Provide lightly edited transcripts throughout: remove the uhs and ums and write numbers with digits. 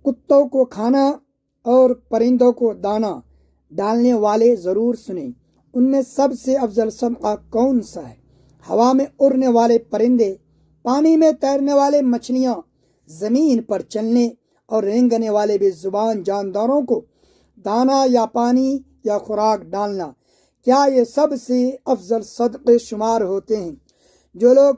کتوں کو کھانا اور پرندوں کو دانا ڈالنے والے ضرور سنیں، ان میں سب سے افضل صدقہ کون سا ہے؟ ہوا میں اڑنے والے پرندے، پانی میں تیرنے والے مچھلیاں، زمین پر چلنے اور رینگنے والے بے زبان جانداروں کو دانا یا پانی یا خوراک ڈالنا، کیا یہ سب سے افضل صدقے شمار ہوتے ہیں؟ جو لوگ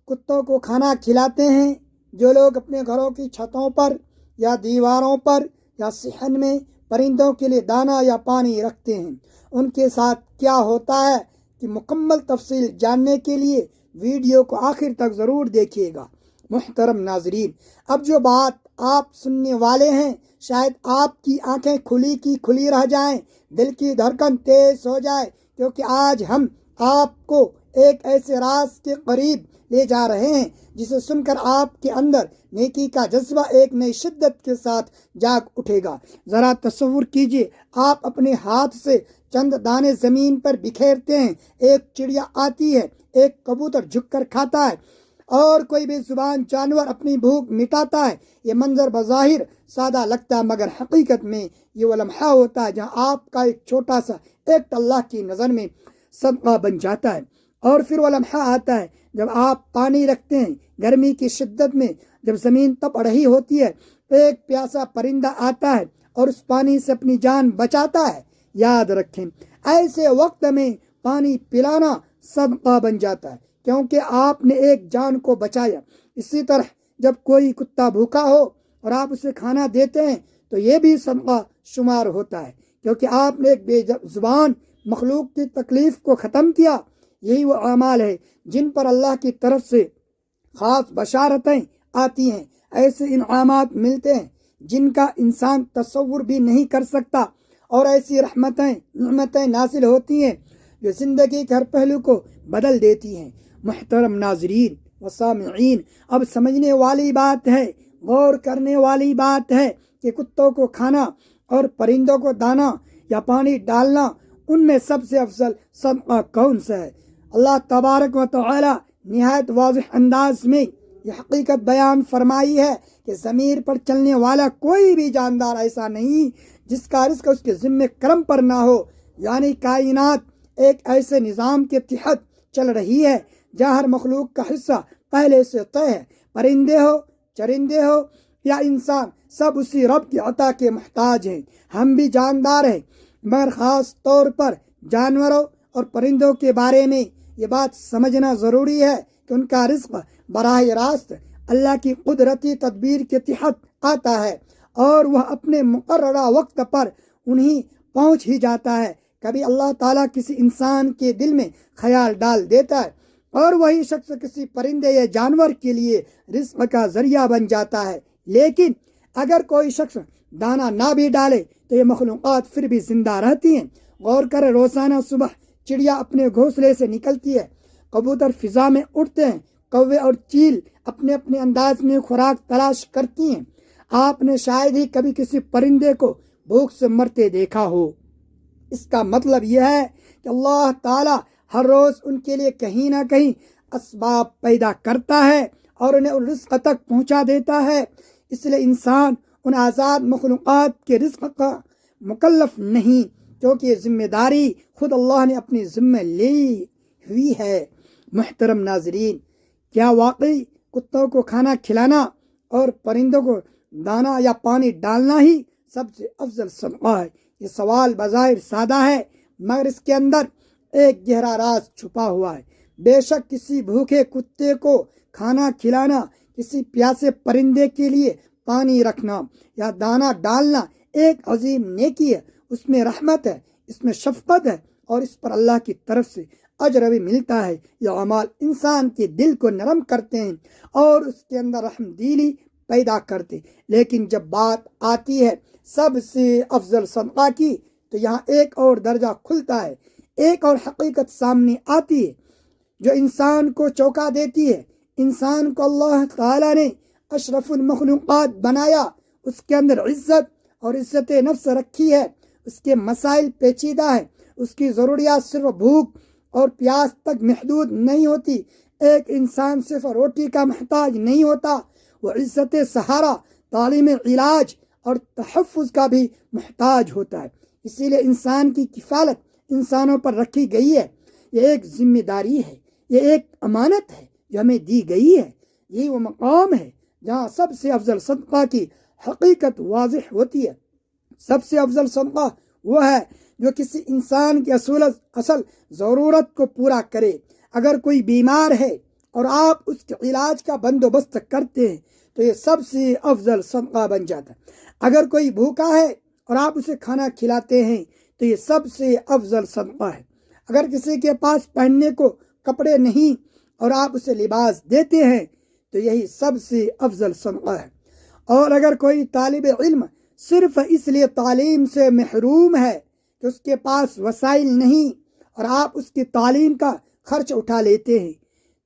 کتوں کو کھانا کھلاتے ہیں، جو لوگ اپنے گھروں کی چھتوں پر یا دیواروں پر یا صحن میں پرندوں کے لیے دانا یا پانی رکھتے ہیں، ان کے ساتھ کیا ہوتا ہے کہ مکمل تفصیل جاننے کے لیے ویڈیو کو آخر تک ضرور دیکھیے گا۔ محترم ناظرین، اب جو بات آپ سننے والے ہیں، شاید آپ کی آنکھیں کھلی کی کھلی رہ جائیں، دل کی دھڑکن تیز ہو جائے، کیونکہ آج ہم آپ کو ایک ایسے راز کے قریب لے جا رہے ہیں جسے سن کر آپ کے اندر نیکی کا جذبہ ایک نئی شدت کے ساتھ جاگ اٹھے گا۔ ذرا تصور کیجئے، آپ اپنے ہاتھ سے چند دانے زمین پر بکھیرتے ہیں، ایک چڑیا آتی ہے، ایک کبوتر جھک کر کھاتا ہے، اور کوئی بے زبان جانور اپنی بھوک مٹاتا ہے۔ یہ منظر بظاہر سادہ لگتا ہے، مگر حقیقت میں یہ وہ لمحہ ہوتا ہے جہاں آپ کا ایک چھوٹا سا ایکٹ اللہ کی نظر میں صدقہ بن جاتا ہے۔ اور پھر وہ لمحہ آتا ہے جب آپ پانی رکھتے ہیں، گرمی کی شدت میں جب زمین تپ رہی ہوتی ہے، ایک پیاسا پرندہ آتا ہے اور اس پانی سے اپنی جان بچاتا ہے۔ یاد رکھیں، ایسے وقت میں پانی پلانا صدقہ بن جاتا ہے، کیونکہ آپ نے ایک جان کو بچایا۔ اسی طرح جب کوئی کتا بھوکا ہو اور آپ اسے کھانا دیتے ہیں تو یہ بھی صدقہ شمار ہوتا ہے، کیونکہ آپ نے ایک بے زبان مخلوق کی تکلیف کو ختم کیا۔ یہی وہ اعمال ہے جن پر اللہ کی طرف سے خاص بشارتیں آتی ہیں، ایسے انعامات ملتے ہیں جن کا انسان تصور بھی نہیں کر سکتا، اور ایسی نعمتیں نازل ہوتی ہیں جو زندگی کے ہر پہلو کو بدل دیتی ہیں۔ محترم ناظرین و سامعین، اب سمجھنے والی بات ہے، غور کرنے والی بات ہے کہ کتوں کو کھانا اور پرندوں کو دانا یا پانی ڈالنا، ان میں سب سے افضل صدقہ کون سا ہے؟ اللہ تبارک و تعالی نہایت واضح انداز میں یہ حقیقت بیان فرمائی ہے کہ زمین پر چلنے والا کوئی بھی جاندار ایسا نہیں جس کا رزق اس کے ذمہ کرم پر نہ ہو، یعنی کائنات ایک ایسے نظام کے تحت چل رہی ہے جہاں ہر مخلوق کا حصہ پہلے سے طے ہے۔ پرندے ہو، چرندے ہو یا انسان، سب اسی رب کی عطا کے محتاج ہیں۔ ہم بھی جاندار ہیں، مگر خاص طور پر جانوروں اور پرندوں کے بارے میں یہ بات سمجھنا ضروری ہے کہ ان کا رزق براہ راست اللہ کی قدرتی تدبیر کے تحت آتا ہے، اور وہ اپنے مقررہ وقت پر انہیں پہنچ ہی جاتا ہے۔ کبھی اللہ تعالیٰ کسی انسان کے دل میں خیال ڈال دیتا ہے اور وہی شخص کسی پرندے یا جانور کے لیے رزق کا ذریعہ بن جاتا ہے، لیکن اگر کوئی شخص دانا نہ بھی ڈالے تو یہ مخلوقات پھر بھی زندہ رہتی ہیں۔ غور کریں، روزانہ صبح چڑیا اپنے گھونسلے سے نکلتی ہے، کبوتر فضا میں اڑتے ہیں، کوے اور چیل اپنے اپنے انداز میں خوراک تلاش کرتی ہیں۔ آپ نے شاید ہی کبھی کسی پرندے کو بھوک سے مرتے دیکھا ہو۔ اس کا مطلب یہ ہے کہ اللہ تعالیٰ ہر روز ان کے لیے کہیں نہ کہیں اسباب پیدا کرتا ہے اور انہیں رزق تک پہنچا دیتا ہے۔ اس لیے انسان ان آزاد مخلوقات کے رزق کا مکلف نہیں، کیونکہ یہ ذمہ داری خود اللہ نے اپنی ذمہ لی ہوئی ہے۔ محترم ناظرین، کیا واقعی کتوں کو کھانا کھلانا اور پرندوں کو دانا یا پانی ڈالنا ہی سب سے افضل صدقہ ہے؟ یہ سوال بظاہر سادہ ہے، مگر اس کے اندر ایک گہرا راز چھپا ہوا ہے۔ بے شک کسی بھوکے کتے کو کھانا کھلانا، کسی پیاسے پرندے کے لیے پانی رکھنا یا دانا ڈالنا ایک عظیم نیکی ہے۔ اس میں رحمت ہے، اس میں شفقت ہے، اور اس پر اللہ کی طرف سے اجر بھی ملتا ہے۔ یہ اعمال انسان کے دل کو نرم کرتے ہیں اور اس کے اندر رحم دلی پیدا کرتے۔ لیکن جب بات آتی ہے سب سے افضل صدقہ کی، تو یہاں ایک اور درجہ کھلتا ہے، ایک اور حقیقت سامنے آتی ہے جو انسان کو چونکا دیتی ہے۔ انسان کو اللہ تعالیٰ نے اشرف المخلوقات بنایا، اس کے اندر عزت اور عزت نفس رکھی ہے، اس کے مسائل پیچیدہ ہیں، اس کی ضروریات صرف بھوک اور پیاس تک محدود نہیں ہوتی۔ ایک انسان صرف روٹی کا محتاج نہیں ہوتا، وہ عزت سہارا، تعلیم علاج اور تحفظ کا بھی محتاج ہوتا ہے۔ اسی لیے انسان کی کفالت انسانوں پر رکھی گئی ہے۔ یہ ایک ذمہ داری ہے، یہ ایک امانت ہے جو ہمیں دی گئی ہے۔ یہی وہ مقام ہے جہاں سب سے افضل صدقہ کی حقیقت واضح ہوتی ہے۔ سب سے افضل صدقہ وہ ہے جو کسی انسان کی اصل ضرورت کو پورا کرے۔ اگر کوئی بیمار ہے اور آپ اس کے علاج کا بندوبست کرتے ہیں تو یہ سب سے افضل صدقہ بن جاتا ہے۔ اگر کوئی بھوکا ہے اور آپ اسے کھانا کھلاتے ہیں تو یہ سب سے افضل صدقہ ہے۔ اگر کسی کے پاس پہننے کو کپڑے نہیں اور آپ اسے لباس دیتے ہیں تو یہی سب سے افضل صدقہ ہے۔ اور اگر کوئی طالب علم صرف اس لیے تعلیم سے محروم ہے کہ اس کے پاس وسائل نہیں اور آپ اس کی تعلیم کا خرچ اٹھا لیتے ہیں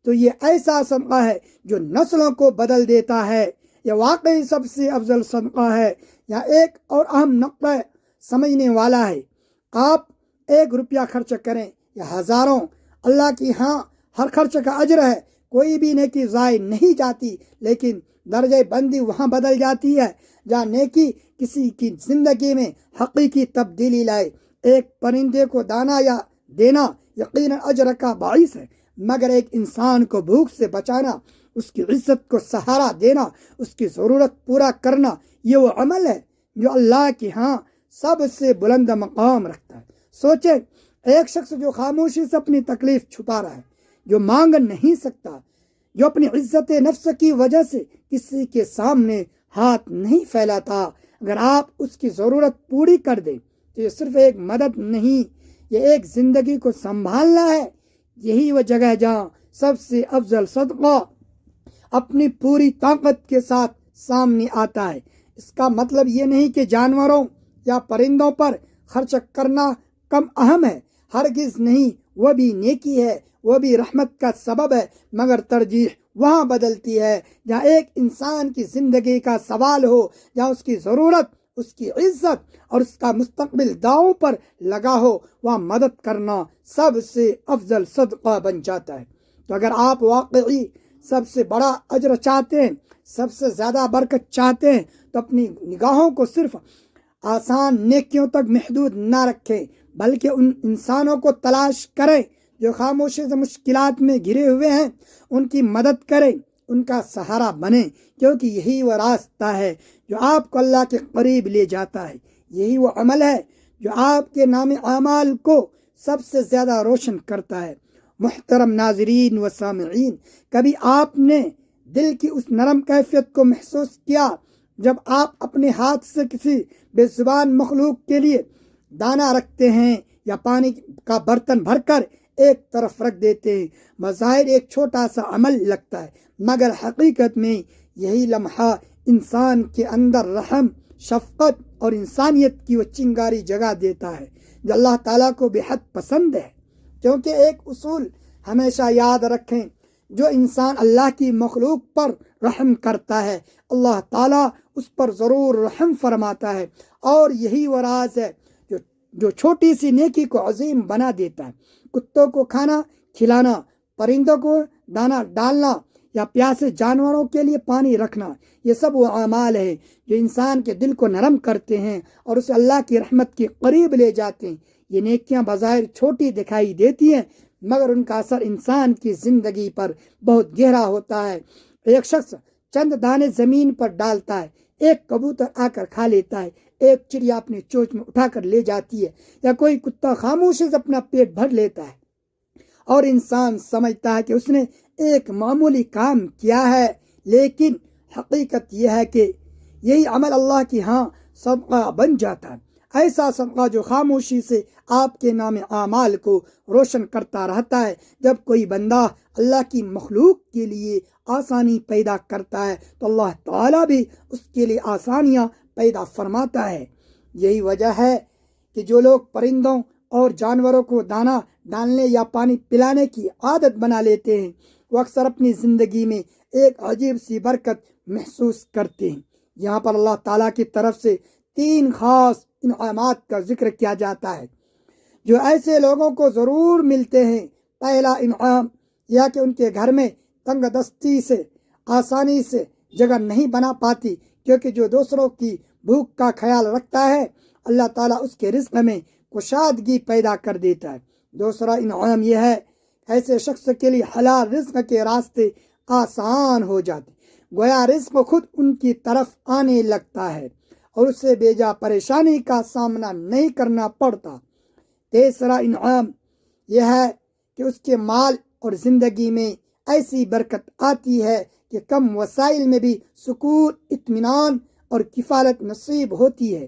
تو یہ ایسا صدقہ ہے جو نسلوں کو بدل دیتا ہے۔ یہ واقعی سب سے افضل صدقہ ہے۔ یا ایک اور اہم نقطہ سمجھنے والا ہے، آپ 1 روپیہ خرچ کریں یا ہزاروں، اللہ کی ہاں ہر خرچ کا اجر ہے۔ کوئی بھی نیکی ضائع نہیں جاتی، لیکن درجہ بندی وہاں بدل جاتی ہے جہاں نیکی کسی کی زندگی میں حقیقی تبدیلی لائے۔ ایک پرندے کو دانا یا دینا یقیناً اجر کا باعث ہے، مگر ایک انسان کو بھوک سے بچانا، اس کی عزت کو سہارا دینا، اس کی ضرورت پورا کرنا، یہ وہ عمل ہے جو اللہ کی ہاں سب سے بلند مقام رکھتا ہے۔ سوچیں، ایک شخص جو خاموشی سے اپنی تکلیف چھپا رہا ہے، جو مانگ نہیں سکتا، جو اپنی عزت نفس کی وجہ سے کسی کے سامنے ہاتھ نہیں پھیلاتا، اگر آپ اس کی ضرورت پوری کر دیں تو یہ صرف ایک مدد نہیں، یہ ایک زندگی کو سنبھالنا ہے۔ یہی وہ جگہ ہے جہاں سب سے افضل صدقہ اپنی پوری طاقت کے ساتھ سامنے آتا ہے۔ اس کا مطلب یہ نہیں کہ جانوروں یا پرندوں پر خرچ کرنا کم اہم ہے، ہرگز نہیں، وہ بھی نیکی ہے، وہ بھی رحمت کا سبب ہے، مگر ترجیح وہاں بدلتی ہے جہاں ایک انسان کی زندگی کا سوال ہو، جہاں اس کی ضرورت، اس کی عزت اور اس کا مستقبل داؤں پر لگا ہو، وہاں مدد کرنا سب سے افضل صدقہ بن جاتا ہے۔ تو اگر آپ واقعی سب سے بڑا اجر چاہتے ہیں، سب سے زیادہ برکت چاہتے ہیں، تو اپنی نگاہوں کو صرف آسان نیکیوں تک محدود نہ رکھیں، بلکہ ان انسانوں کو تلاش کریں جو خاموشی سے مشکلات میں گھرے ہوئے ہیں، ان کی مدد کریں، ان کا سہارا بنیں، کیونکہ یہی وہ راستہ ہے جو آپ کو اللہ کے قریب لے جاتا ہے۔ یہی وہ عمل ہے جو آپ کے نام اعمال کو سب سے زیادہ روشن کرتا ہے۔ محترم ناظرین و سامعین، کبھی آپ نے دل کی اس نرم کیفیت کو محسوس کیا جب آپ اپنے ہاتھ سے کسی بے زبان مخلوق کے لیے دانہ رکھتے ہیں یا پانی کا برتن بھر کر ایک طرف رکھ دیتے ہیں؟ بظاہر ایک چھوٹا سا عمل لگتا ہے، مگر حقیقت میں یہی لمحہ انسان کے اندر رحم، شفقت اور انسانیت کی وہ چنگاری جگہ دیتا ہے جو اللہ تعالیٰ کو بے حد پسند ہے۔ کیونکہ ایک اصول ہمیشہ یاد رکھیں، جو انسان اللہ کی مخلوق پر رحم کرتا ہے، اللہ تعالیٰ اس پر ضرور رحم فرماتا ہے۔ اور یہی وہ راز ہے جو چھوٹی سی نیکی کو عظیم بنا دیتا ہے۔ کتوں کو کھانا کھلانا، پرندوں کو دانا ڈالنا یا پیاسے جانوروں کے لیے پانی رکھنا، یہ سب وہ اعمال ہیں جو انسان کے دل کو نرم کرتے ہیں اور اسے اللہ کی رحمت کے قریب لے جاتے ہیں۔ یہ نیکیاں بظاہر چھوٹی دکھائی دیتی ہیں، مگر ان کا اثر انسان کی زندگی پر بہت گہرا ہوتا ہے۔ ایک شخص چند دانے زمین پر ڈالتا ہے، ایک کبوتر آ کر کھا لیتا ہے، ایک چڑیا اپنے چونچ میں اٹھا کر لے جاتی ہے، یا کوئی کتا خاموشی سے اپنا پیٹ بھر لیتا ہے، اور انسان سمجھتا ہے کہ اس نے ایک معمولی کام کیا ہے۔ لیکن حقیقت یہ ہے کہ یہی عمل اللہ کی ہاں صدقہ بن جاتا ہے۔ ایسا صدقہ جو خاموشی سے آپ کے نام اعمال کو روشن کرتا رہتا ہے۔ جب کوئی بندہ اللہ کی مخلوق کے لیے آسانی پیدا کرتا ہے تو اللہ تعالیٰ بھی اس کے لیے آسانیاں پیدا فرماتا ہے۔ یہی وجہ ہے کہ جو لوگ پرندوں اور جانوروں کو دانہ ڈالنے یا پانی پلانے کی عادت بنا لیتے ہیں، وہ اکثر اپنی زندگی میں ایک عجیب سی برکت محسوس کرتے ہیں۔ یہاں پر اللہ تعالیٰ کی طرف سے 3 خاص انعامات کا ذکر کیا جاتا ہے جو ایسے لوگوں کو ضرور ملتے ہیں۔ پہلا انعام یہ کہ ان کے گھر میں تنگ دستی سے آسانی سے جگہ نہیں بنا پاتی، کیونکہ جو دوسروں کی بھوک کا خیال رکھتا ہے اللہ تعالیٰ اس کے رزق میں کشادگی پیدا کر دیتا ہے۔ دوسرا انعام یہ ہے ایسے شخص کے لیے حلال رزق کے راستے آسان ہو جاتے، گویا رزق خود ان کی طرف آنے لگتا ہے اور اسے بیجا پریشانی کا سامنا نہیں کرنا پڑتا۔ تیسرا انعام یہ ہے کہ اس کے مال اور زندگی میں ایسی برکت آتی ہے کہ کم وسائل میں بھی سکون، اطمینان اور کفالت نصیب ہوتی ہے۔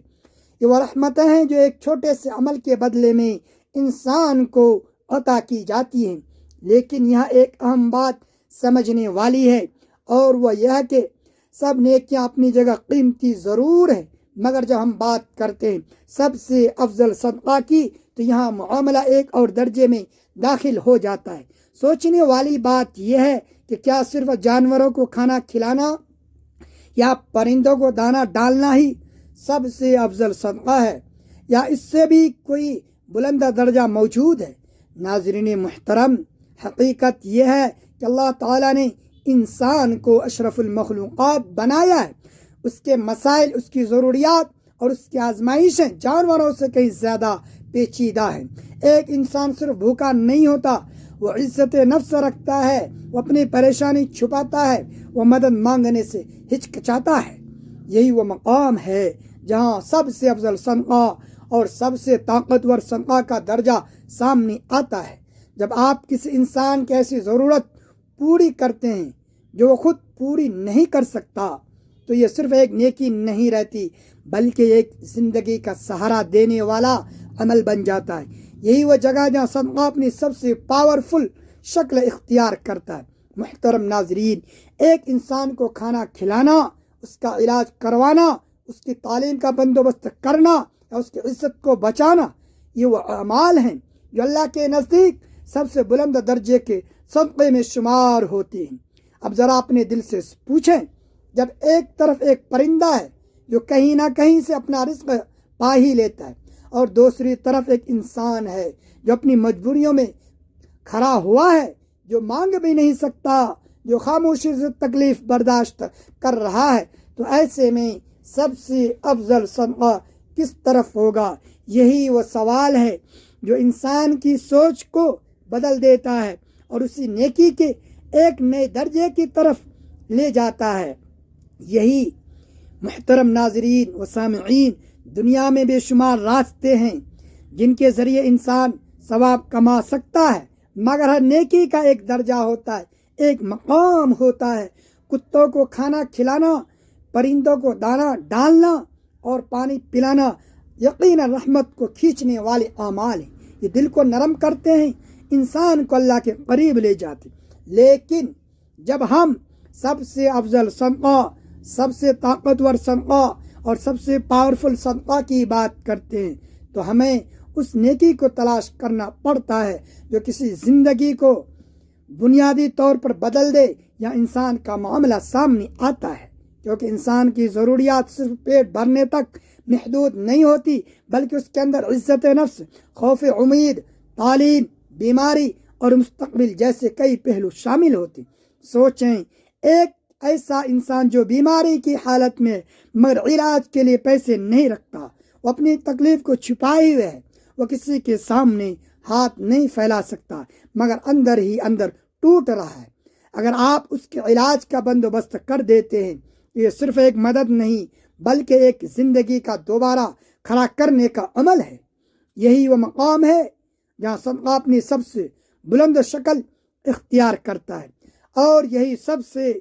یہ وہ رحمتیں ہیں جو ایک چھوٹے سے عمل کے بدلے میں انسان کو عطا کی جاتی ہیں۔ لیکن یہاں ایک اہم بات سمجھنے والی ہے اور وہ یہ ہے کہ سب نیکیاں اپنی جگہ قیمتی ضرور ہے، مگر جب ہم بات کرتے ہیں سب سے افضل صدقہ کی تو یہاں معاملہ ایک اور درجے میں داخل ہو جاتا ہے۔ سوچنے والی بات یہ ہے کہ کیا صرف جانوروں کو کھانا کھلانا یا پرندوں کو دانہ ڈالنا ہی سب سے افضل صدقہ ہے، یا اس سے بھی کوئی بلند درجہ موجود ہے؟ ناظرین محترم، حقیقت یہ ہے کہ اللہ تعالیٰ نے انسان کو اشرف المخلوقات بنایا ہے۔ اس کے مسائل، اس کی ضروریات اور اس کی آزمائشیں جانوروں سے کہیں زیادہ پیچیدہ ہیں۔ ایک انسان صرف بھوکا نہیں ہوتا، وہ عزت نفس رکھتا ہے، وہ اپنی پریشانی چھپاتا ہے، وہ مدد مانگنے سے ہچکچاتا ہے۔ یہی وہ مقام ہے جہاں سب سے افضل صدقہ اور سب سے طاقتور صدقہ کا درجہ سامنے آتا ہے۔ جب آپ کسی انسان کی ایسی ضرورت پوری کرتے ہیں جو وہ خود پوری نہیں کر سکتا تو یہ صرف ایک نیکی نہیں رہتی بلکہ ایک زندگی کا سہارا دینے والا عمل بن جاتا ہے۔ یہی وہ جگہ جہاں صدقہ اپنی سب سے پاورفل شکل اختیار کرتا ہے۔ محترم ناظرین، ایک انسان کو کھانا کھلانا، اس کا علاج کروانا، اس کی تعلیم کا بندوبست کرنا یا اس کی عزت کو بچانا، یہ وہ اعمال ہیں جو اللہ کے نزدیک سب سے بلند درجے کے صدقے میں شمار ہوتے ہیں۔ اب ذرا اپنے دل سے پوچھیں، جب ایک طرف ایک پرندہ ہے جو کہیں نہ کہیں سے اپنا رزق پا ہی لیتا ہے اور دوسری طرف ایک انسان ہے جو اپنی مجبوریوں میں کھڑا ہوا ہے، جو مانگ بھی نہیں سکتا، جو خاموشی سے تکلیف برداشت کر رہا ہے، تو ایسے میں سب سے افضل صدقہ کس طرف ہوگا؟ یہی وہ سوال ہے جو انسان کی سوچ کو بدل دیتا ہے اور اسی نیکی کے ایک نئے درجے کی طرف لے جاتا ہے۔ یہی محترم ناظرین و سامعین، دنیا میں بے شمار راستے ہیں جن کے ذریعے انسان ثواب کما سکتا ہے، مگر ہر نیکی کا ایک درجہ ہوتا ہے، ایک مقام ہوتا ہے۔ کتوں کو کھانا کھلانا، پرندوں کو دانہ ڈالنا اور پانی پلانا یقیناً رحمت کو کھینچنے والے اعمال ہیں۔ یہ دل کو نرم کرتے ہیں، انسان کو اللہ کے قریب لے جاتے ہیں۔ لیکن جب ہم سب سے افضل صدقہ، سب سے طاقتور صدقہ اور سب سے پاورفل صدقہ کی بات کرتے ہیں تو ہمیں اس نیکی کو تلاش کرنا پڑتا ہے جو کسی زندگی کو بنیادی طور پر بدل دے یا انسان کا معاملہ سامنے آتا ہے، کیونکہ انسان کی ضروریات صرف پیٹ بھرنے تک محدود نہیں ہوتی بلکہ اس کے اندر عزت نفس، خوف امید، تعلیم، بیماری اور مستقبل جیسے کئی پہلو شامل ہوتے۔ سوچیں، ایک ایسا انسان جو بیماری کی حالت میں مگر علاج کے لیے پیسے نہیں رکھتا، وہ اپنی تکلیف کو چھپائے ہوئے ہے، وہ کسی کے سامنے ہاتھ نہیں پھیلا سکتا مگر اندر ہی اندر ٹوٹ رہا ہے۔ اگر آپ اس کے علاج کا بندوبست کر دیتے ہیں، یہ صرف ایک مدد نہیں بلکہ ایک زندگی کا دوبارہ کھڑا کرنے کا عمل ہے۔ یہی وہ مقام ہے جہاں صدقہ اپنی سب سے بلند شکل اختیار کرتا ہے اور یہی سب سے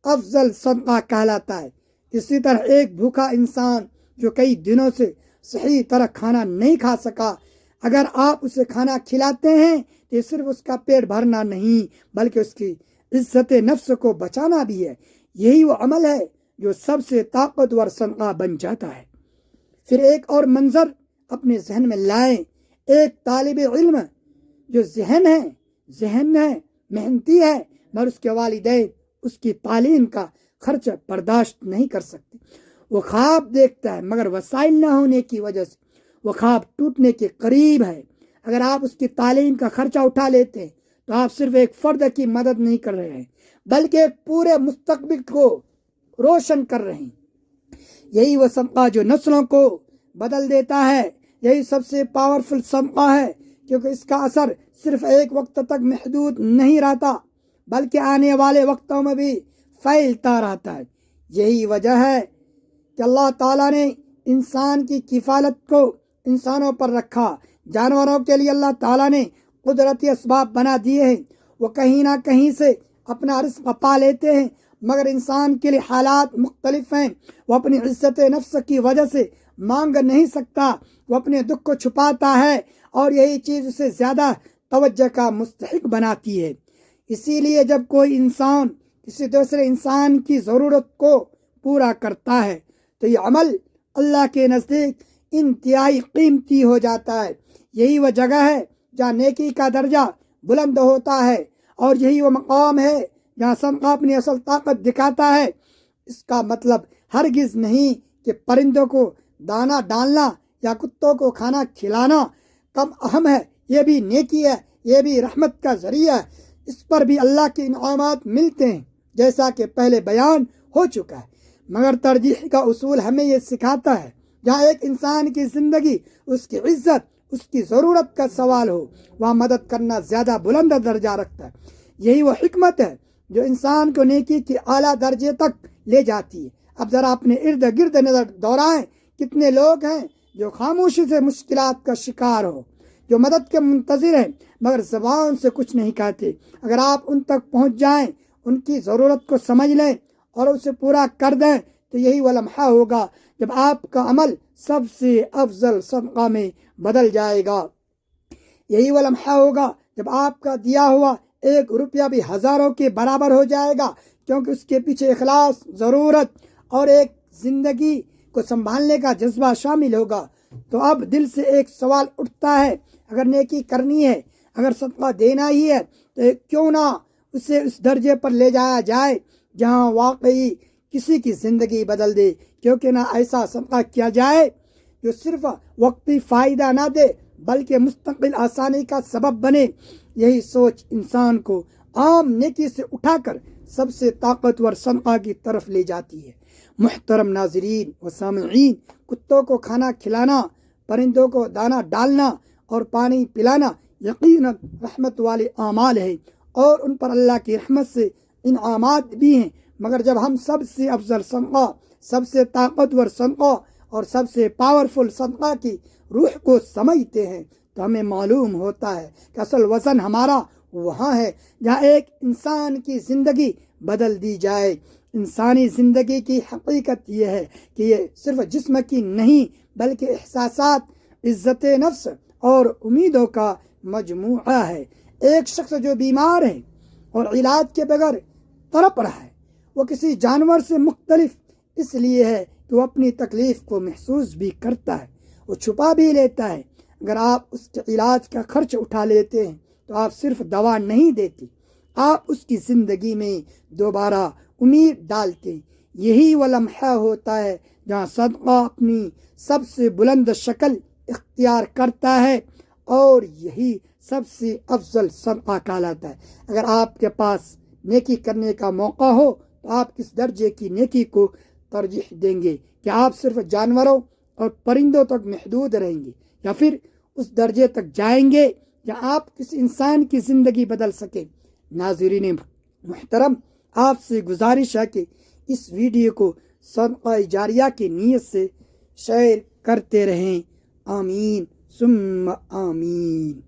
افضل صدقہ کہلاتا ہے۔ اسی طرح ایک بھوکا انسان جو کئی دنوں سے صحیح طرح کھانا نہیں کھا سکا، اگر آپ اسے کھانا کھلاتے ہیں تو یہ صرف اس کا پیٹ بھرنا نہیں بلکہ اس کی عزت نفس کو بچانا بھی ہے۔ یہی وہ عمل ہے جو سب سے طاقتور صدقہ بن جاتا ہے۔ پھر ایک اور منظر اپنے ذہن میں لائیں، ایک طالب علم جو ذہن ہے، محنتی ہے، مگر اس کے والدین اس کی تعلیم کا خرچ برداشت نہیں کر سکتے۔ وہ خواب دیکھتا ہے مگر وسائل نہ ہونے کی وجہ سے وہ خواب ٹوٹنے کے قریب ہے۔ اگر آپ اس کی تعلیم کا خرچہ اٹھا لیتے ہیں تو آپ صرف ایک فرد کی مدد نہیں کر رہے ہیں بلکہ ایک پورے مستقبل کو روشن کر رہے ہیں۔ یہی وہ صدقہ جو نسلوں کو بدل دیتا ہے، یہی سب سے پاورفل صدقہ ہے، کیونکہ اس کا اثر صرف ایک وقت تک محدود نہیں رہتا بلکہ آنے والے وقتوں میں بھی پھیلتا رہتا ہے۔ یہی وجہ ہے کہ اللہ تعالیٰ نے انسان کی کفالت کو انسانوں پر رکھا۔ جانوروں کے لیے اللہ تعالیٰ نے قدرتی اسباب بنا دیے ہیں، وہ کہیں نہ کہیں سے اپنا رزق پا لیتے ہیں، مگر انسان کے لیے حالات مختلف ہیں۔ وہ اپنی عزت نفس کی وجہ سے مانگ نہیں سکتا، وہ اپنے دکھ کو چھپاتا ہے، اور یہی چیز اسے زیادہ توجہ کا مستحق بناتی ہے۔ اسی لیے جب کوئی انسان کسی دوسرے انسان کی ضرورت کو پورا کرتا ہے تو یہ عمل اللہ کے نزدیک انتہائی قیمتی ہو جاتا ہے۔ یہی وہ جگہ ہے جہاں نیکی کا درجہ بلند ہوتا ہے، اور یہی وہ مقام ہے جہاں صدقہ اپنی اصل طاقت دکھاتا ہے۔ اس کا مطلب ہرگز نہیں کہ پرندوں کو دانہ ڈالنا یا کتوں کو کھانا کھلانا کم اہم ہے، یہ بھی نیکی ہے، یہ بھی رحمت کا ذریعہ ہے، اس پر بھی اللہ کے انعامات ملتے ہیں جیسا کہ پہلے بیان ہو چکا ہے۔ مگر ترجیح کا اصول ہمیں یہ سکھاتا ہے جہاں ایک انسان کی زندگی، اس کی عزت، اس کی ضرورت کا سوال ہو، وہاں مدد کرنا زیادہ بلند درجہ رکھتا ہے۔ یہی وہ حکمت ہے جو انسان کو نیکی کے اعلیٰ درجے تک لے جاتی ہے۔ اب ذرا اپنے ارد گرد نظر دورائیں، کتنے لوگ ہیں جو خاموشی سے مشکلات کا شکار ہو، جو مدد کے منتظر ہیں مگر زبان سے کچھ نہیں کہتے۔ اگر آپ ان تک پہنچ جائیں، ان کی ضرورت کو سمجھ لیں اور اسے پورا کر دیں تو یہی وہ لمحہ ہوگا جب آپ کا عمل سب سے افضل صدقہ میں بدل جائے گا۔ یہی وہ لمحہ ہوگا جب آپ کا دیا ہوا 1 روپیہ بھی ہزاروں کے برابر ہو جائے گا، کیونکہ اس کے پیچھے اخلاص، ضرورت اور ایک زندگی کو سنبھالنے کا جذبہ شامل ہوگا۔ تو اب دل سے ایک سوال اٹھتا ہے، اگر نیکی کرنی ہے، اگر صدقہ دینا ہی ہے تو کیوں نہ اسے اس درجے پر لے جایا جائے جہاں واقعی کسی کی زندگی بدل دے؟ کیونکہ نہ ایسا صدقہ کیا جائے جو صرف وقتی فائدہ نہ دے بلکہ مستقبل آسانی کا سبب بنے۔ یہی سوچ انسان کو عام نیکی سے اٹھا کر سب سے طاقتور صدقہ کی طرف لے جاتی ہے۔ محترم ناظرین و سامعین، کتوں کو کھانا کھلانا، پرندوں کو دانہ ڈالنا اور پانی پلانا یقیناً رحمت والے اعمال ہیں، اور ان پر اللہ کی رحمت سے انعامات بھی ہیں، مگر جب ہم سب سے افضل صدقہ، سب سے طاقتور صدقہ اور سب سے پاورفل صدقہ کی روح کو سمجھتے ہیں تو ہمیں معلوم ہوتا ہے کہ اصل وزن ہمارا وہاں ہے جہاں ایک انسان کی زندگی بدل دی جائے۔ انسانی زندگی کی حقیقت یہ ہے کہ یہ صرف جسم کی نہیں بلکہ احساسات، عزت نفس اور امیدوں کا مجموعہ ہے۔ ایک شخص جو بیمار ہے اور علاج کے بغیر تڑپ رہا ہے، وہ کسی جانور سے مختلف اس لیے ہے کہ وہ اپنی تکلیف کو محسوس بھی کرتا ہے، وہ چھپا بھی لیتا ہے۔ اگر آپ اس کے علاج کا خرچ اٹھا لیتے ہیں تو آپ صرف دوا نہیں دیتے، آپ اس کی زندگی میں دوبارہ امید ڈالتے ہیں۔ یہی وہ لمحہ ہوتا ہے جہاں صدقہ اپنی سب سے بلند شکل اختیار کرتا ہے، اور یہی سب سے افضل صدقہ کہلاتا ہے۔ اگر آپ کے پاس نیکی کرنے کا موقع ہو تو آپ کس درجے کی نیکی کو ترجیح دیں گے؟ کیا آپ صرف جانوروں اور پرندوں تک محدود رہیں گے، یا پھر اس درجے تک جائیں گے جہاں آپ کسی انسان کی زندگی بدل سکیں؟ ناظرین محترم، آپ سے گزارش ہے کہ اس ویڈیو کو صدقہ جاریہ کی نیت سے شیئر کرتے رہیں۔ آمین ثم آمین۔